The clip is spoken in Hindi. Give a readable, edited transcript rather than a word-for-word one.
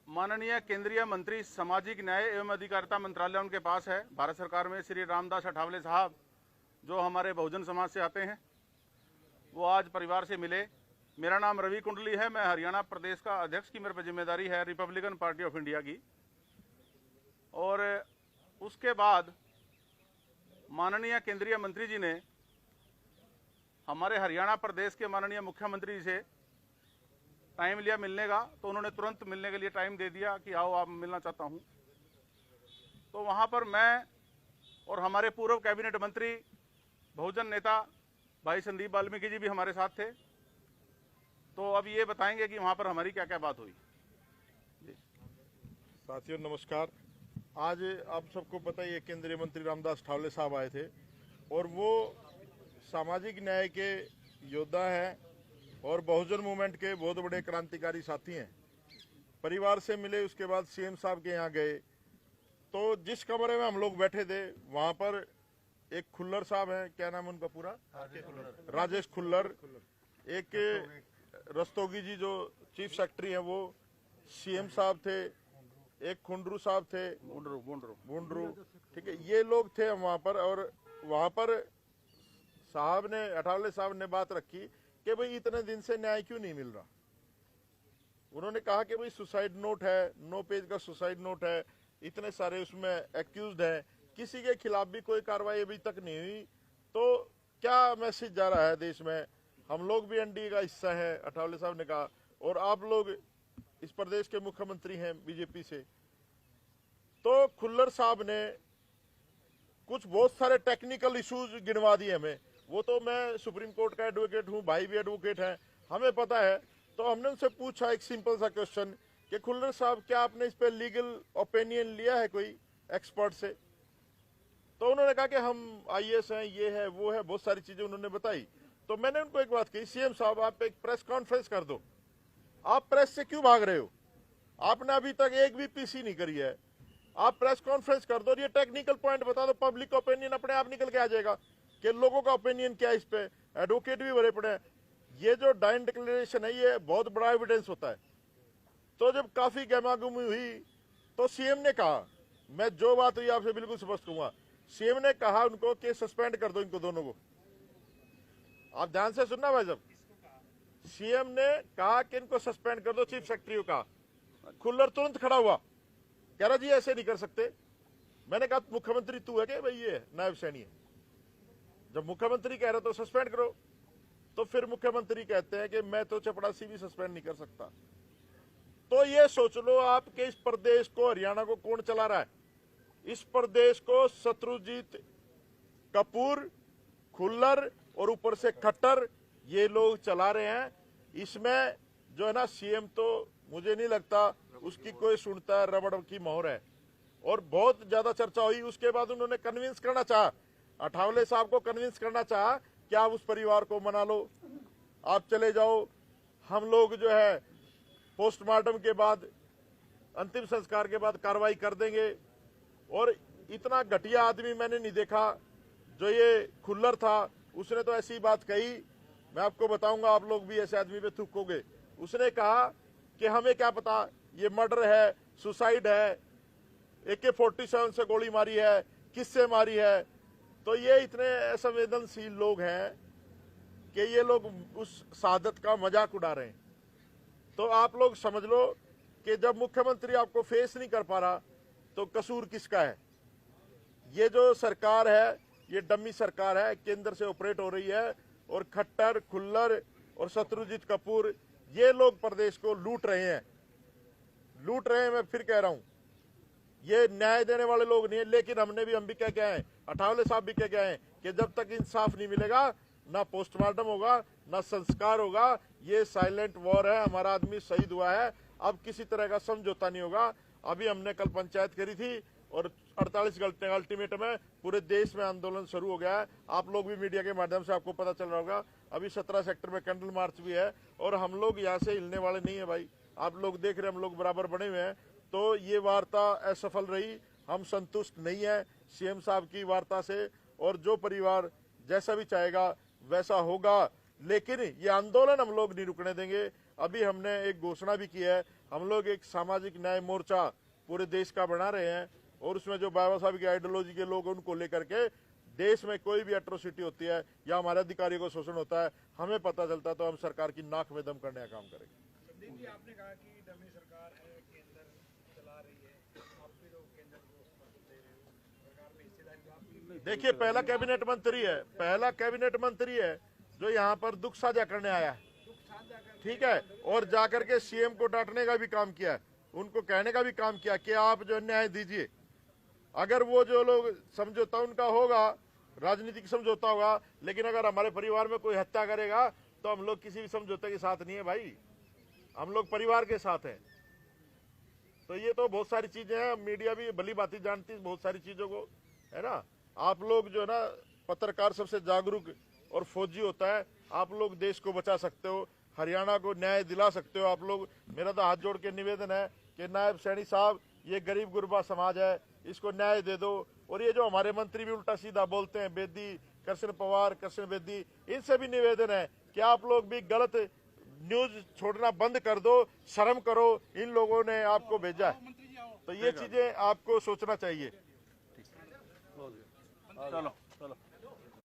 माननीय केंद्रीय मंत्री सामाजिक न्याय एवं अधिकारिता मंत्रालय उनके पास है। भारत सरकार में श्री रामदास अठावले साहब जो हमारे बहुजन समाज से आते हैं, वो आज परिवार से मिले। मेरा नाम रवि कुंडली है, मैं हरियाणा प्रदेश का अध्यक्ष की मेरे पर जिम्मेदारी है रिपब्लिकन पार्टी ऑफ इंडिया की। और उसके बाद माननीय केंद्रीय मंत्री जी ने हमारे हरियाणा प्रदेश के माननीय मुख्यमंत्री जी से टाइम लिया मिलने का, तो उन्होंने तुरंत मिलने के लिए टाइम दे दिया कि आओ आप मिलना चाहता हूं। तो वहां पर मैं और हमारे पूर्व कैबिनेट मंत्री बहुजन नेता भाई संदीप वाल्मीकि जी भी हमारे साथ थे। तो अब ये बताएंगे कि वहां पर हमारी क्या क्या बात हुई। साथियों नमस्कार। आज आप सबको पता ही है, केंद्रीय मंत्री रामदास अठावले साहब आए थे और वो सामाजिक न्याय के योद्धा हैं और बहुजन मूवमेंट के बहुत बड़े क्रांतिकारी साथी हैं। परिवार से मिले, उसके बाद सीएम साहब के यहाँ गए। तो जिस कमरे में हम लोग बैठे थे वहां पर एक खुल्लर साहब हैं, क्या नाम है उनका पूरा? राजेश खुल्लर। एक रस्तोगी जी जो चीफ सेक्रेटरी हैं वो सीएम साहब थे। एक खुंडरू साहब थे, बुंडरू, ठीक है, ये लोग थे वहां पर। और वहां पर साहब ने, अठावले साहब ने बात रखी कि भाई इतने दिन से न्याय क्यों नहीं मिल रहा। उन्होंने कहा कि भाई सुसाइड नोट है, 9 पेज का सुसाइड नोट है, इतने सारे उसमें एक्यूज्ड है, किसी के खिलाफ भी कोई कार्रवाई अभी तक नहीं हुई। तो क्या मैसेज जा रहा है देश में? हम लोग भी एनडीए का हिस्सा है, अठावले साहब ने कहा, और आप लोग इस प्रदेश के मुख्यमंत्री हैं बीजेपी से। तो खुल्लर साहब ने कुछ बहुत सारे टेक्निकल इश्यूज गिनवा दिए हमें। वो तो मैं सुप्रीम कोर्ट का एडवोकेट हूँ, भाई भी एडवोकेट है, हमें पता है। तो हमने उनसे पूछा एक सिंपल सा क्वेश्चन कि खुल्लर साहब क्या आपने इस पे लीगल ओपिनियन लिया है कोई एक्सपर्ट से? तो उन्होंने कहा कि हम आईएएस हैं, ये है वो है, बहुत सारी चीजें उन्होंने बताई। तो मैंने उनको एक बात कही, सीएम साहब आप एक प्रेस कॉन्फ्रेंस कर दो। आप प्रेस से क्यों भाग रहे हो? आपने अभी तक एक भी पीसी नहीं करी है। आप प्रेस कॉन्फ्रेंस कर दो, ये टेक्निकल पॉइंट बता दो, पब्लिक ओपिनियन अपने आप निकल के आ जाएगा कि लोगों का ओपिनियन क्या है इस पे। एडवोकेट भी भरे पड़े हैं। ये जो डाइन डिक्लेरेशन है ये बहुत बड़ा एविडेंस होता है। तो जब काफी गहमागुमी हुई तो सीएम ने कहा, मैं जो बात हुई आपसे बिल्कुल स्पष्ट कहूंगा, सीएम ने कहा उनको कि सस्पेंड कर दो इनको दोनों को। आप ध्यान से सुनना भाई साहब, सीएम ने कहा कि इनको सस्पेंड कर दो, चीफ सेक्रेटरी का। खुल्लर तुरंत खड़ा हुआ, कह रहा जी ऐसे नहीं कर सकते। मैंने कहा मुख्यमंत्री तू है कि भाई ये नायब सैनी है? जब मुख्यमंत्री कह रहे तो सस्पेंड करो। तो फिर मुख्यमंत्री कहते हैं कि मैं तो चपड़ासी भी सस्पेंड नहीं कर सकता। तो ये सोच लो आप कि इस प्रदेश को, हरियाणा को कौन चला रहा है? इस प्रदेश को शत्रुजीत कपूर, खुल्लर और ऊपर से खट्टर, ये लोग चला रहे हैं। इसमें जो है ना सीएम, तो मुझे नहीं लगता उसकी कोई सुनता है, रबड़ की मोहर है। और बहुत ज्यादा चर्चा हुई। उसके बाद उन्होंने कन्विंस करना चाहा, अठावले साहब को कन्विंस करना चाहा कि आप उस परिवार को मना लो, आप चले जाओ, हम लोग जो है पोस्टमार्टम के बाद, अंतिम संस्कार के बाद कार्रवाई कर देंगे। और इतना घटिया आदमी मैंने नहीं देखा। जो ये खुल्लर था उसने तो ऐसी बात कही, मैं आपको बताऊंगा, आप लोग भी ऐसे आदमी पे थूकोगे। उसने कहा कि हमें क्या पता ये मर्डर है, सुसाइड है, AK-47 से गोली मारी है, किससे मारी है। तो ये इतने असंवेदनशील लोग हैं कि ये लोग उस शहादत का मजाक उड़ा रहे हैं। तो आप लोग समझ लो कि जब मुख्यमंत्री आपको फेस नहीं कर पा रहा तो कसूर किसका है? ये जो सरकार है ये डमी सरकार है, केंद्र से ऑपरेट हो रही है। और खट्टर, खुल्लर और शत्रुजीत कपूर, ये लोग प्रदेश को लूट रहे हैं, लूट रहे हैं। मैं फिर कह रहा हूं, ये न्याय देने वाले लोग नहीं है। लेकिन हम भी कह के आए, अठावले साहब भी कह के आए कि जब तक इंसाफ नहीं मिलेगा ना पोस्टमार्टम होगा ना संस्कार होगा। ये साइलेंट वॉर है, हमारा आदमी शहीद हुआ है, अब किसी तरह का समझौता नहीं होगा। अभी हमने कल पंचायत करी थी और 48 घंटे अल्टीमेटम है, पूरे देश में आंदोलन शुरू हो गया है। आप लोग भी मीडिया के माध्यम से आपको पता चल रहा होगा, अभी 17 सेक्टर में कैंडल मार्च भी है। और हम लोग यहाँ से हिलने वाले नहीं है भाई, आप लोग देख रहे हैं हम लोग बराबर बने हुए हैं। तो ये वार्ता असफल रही, हम संतुष्ट नहीं है सीएम साहब की वार्ता से। और जो परिवार जैसा भी चाहेगा वैसा होगा, लेकिन ये आंदोलन हम लोग नहीं रुकने देंगे। अभी हमने एक घोषणा भी की है, हम लोग एक सामाजिक न्याय मोर्चा पूरे देश का बना रहे हैं और उसमें जो बाबा साहब की आइडियोलॉजी के लोग उनको लेकर के देश में कोई भी एट्रोसिटी होती है या हमारे अधिकारियों को शोषण होता है, हमें पता चलता है तो हम सरकार की नाक में दम करने का काम करेंगे। संदीप जी, आपने कहा कि डमी सरकार है, केंद्र चला रही है, आप भी लोग केंद्र को समर्थन दे रहे हो, सरकार में हिस्सेदारी तो आपकी। देखिए, पहला कैबिनेट मंत्री है जो यहाँ पर दुख साझा करने आया है, ठीक है, और जाकर के सीएम को डांटने का भी काम किया है, उनको कहने का भी काम किया कि आप जो न्याय दीजिए। अगर वो जो लोग समझौता उनका होगा, राजनीतिक समझौता होगा, लेकिन अगर हमारे परिवार में कोई हत्या करेगा तो हम लोग किसी भी समझौते के साथ नहीं है भाई, हम लोग परिवार के साथ हैं। तो ये तो बहुत सारी चीजें हैं, मीडिया भी भली भांति जानती है बहुत सारी चीजों को, है ना। आप लोग जो है ना, पत्रकार सबसे जागरूक और फौजी होता है, आप लोग देश को बचा सकते हो, हरियाणा को न्याय दिला सकते हो आप लोग। मेरा तो हाथ जोड़ के निवेदन है कि नायब सैनी साहब, ये गरीब गुरबा समाज है, इसको न्याय दे दो। और ये जो हमारे मंत्री भी उल्टा सीधा बोलते हैं, बेदी, कृष्ण पवार, कृष्ण बेदी, इनसे भी निवेदन है कि आप लोग भी गलत न्यूज छोड़ना बंद कर दो, शर्म करो, इन लोगों ने आपको भेजा है। तो ये चीजें आपको सोचना चाहिए। चलो चलो।